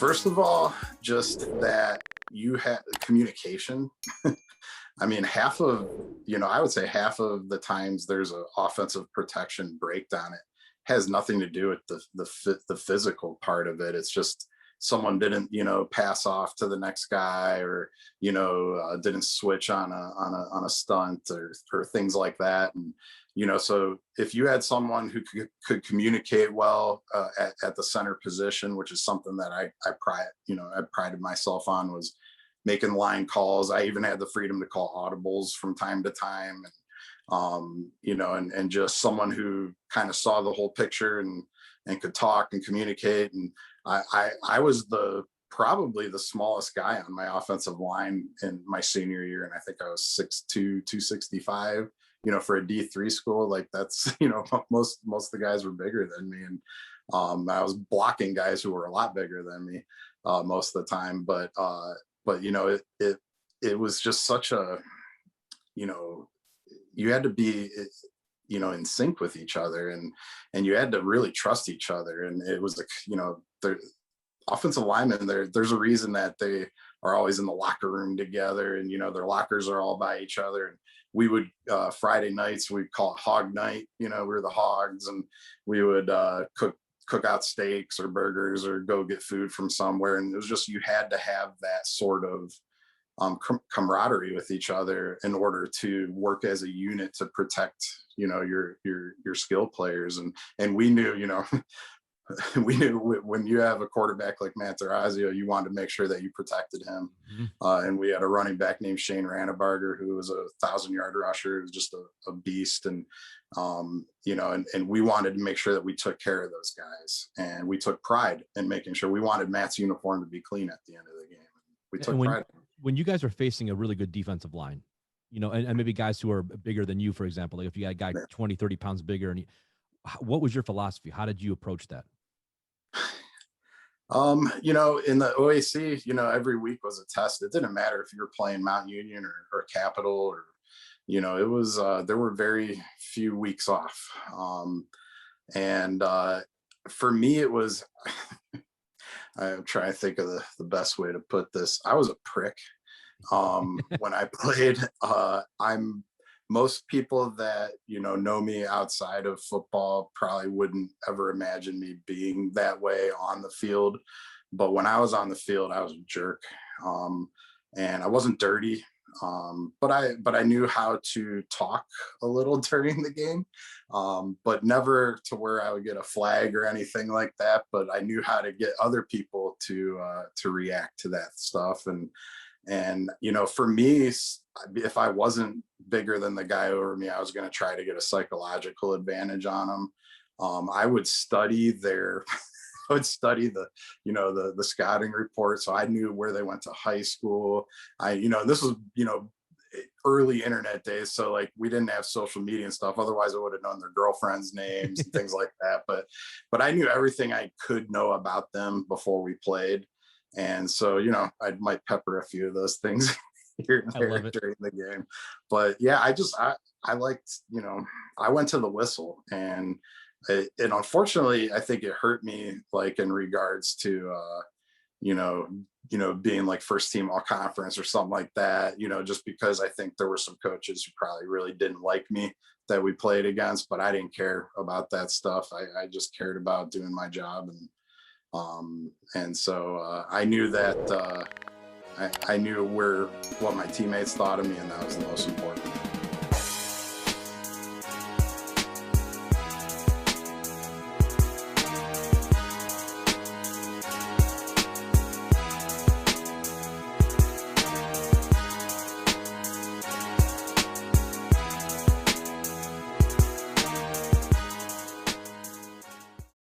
First of all, just that you had communication. I mean, I would say half of the times there's an offensive protection breakdown. It has nothing to do with the physical part of it. It's just someone didn't, pass off to the next guy, or didn't switch on a stunt, or things like that. And so if you had someone who could communicate well at the center position, which is something that I prided myself on, was making line calls. I even had the freedom to call audibles from time to time, and just someone who kind of saw the whole picture and could talk and communicate. And I was probably the smallest guy on my offensive line in my senior year, and I think I was 6'2", 265. For a D3 school, like that's most of the guys were bigger than me, and I was blocking guys who were a lot bigger than me most of the time. But it was just such a, you had to be in sync with each other, and you had to really trust each other. And it was like, the offensive linemen, there's a reason that they are always in the locker room together, and their lockers are all by each other. And we would Friday nights, we'd call it hog night. We were the hogs, and we would cook out steaks or burgers or go get food from somewhere. And it was just, you had to have that sort of camaraderie with each other in order to work as a unit to protect your skill players. And we knew, we knew when you have a quarterback like Matt Durazio, you wanted to make sure that you protected him. And we had a running back named Shane Rannebarger, who was a 1,000-yard rusher. He was just a beast. And and we wanted to make sure that we took care of those guys, and we took pride in making sure. We wanted Matt's uniform to be clean at the end of the game. We took pride. When you guys are facing a really good defensive line, and maybe guys who are bigger than you, for example, like if you got a guy 20, 30 pounds bigger, and what was your philosophy? How did you approach that? In the OAC, every week was a test. It didn't matter if you were playing Mount Union or Capital, or, it was, there were very few weeks off. And for me, it was, I'm trying to think of the best way to put this. I was a prick when I played. Most people that know me outside of football probably wouldn't ever imagine me being that way on the field. But when I was on the field, I was a jerk, and I wasn't dirty. But I knew how to talk a little during the game, but never to where I would get a flag or anything like that. But I knew how to get other people to react to that stuff. And for me, if I wasn't bigger than the guy over me, I was going to try to get a psychological advantage on them. I would study I would study the scouting report, so I knew where they went to high school. This was early internet days, so like we didn't have social media and stuff. Otherwise, I would have known their girlfriends' names and things like that. But I knew everything I could know about them before we played, and so I might pepper a few of those things here and there during the game. But yeah, I liked, I went to the whistle, and unfortunately, I think it hurt me, like in regards to, being like first team all conference or something like that, just because I think there were some coaches who probably really didn't like me that we played against, but I didn't care about that stuff. I just cared about doing my job. And so I knew that, I knew what my teammates thought of me, and that was the most important.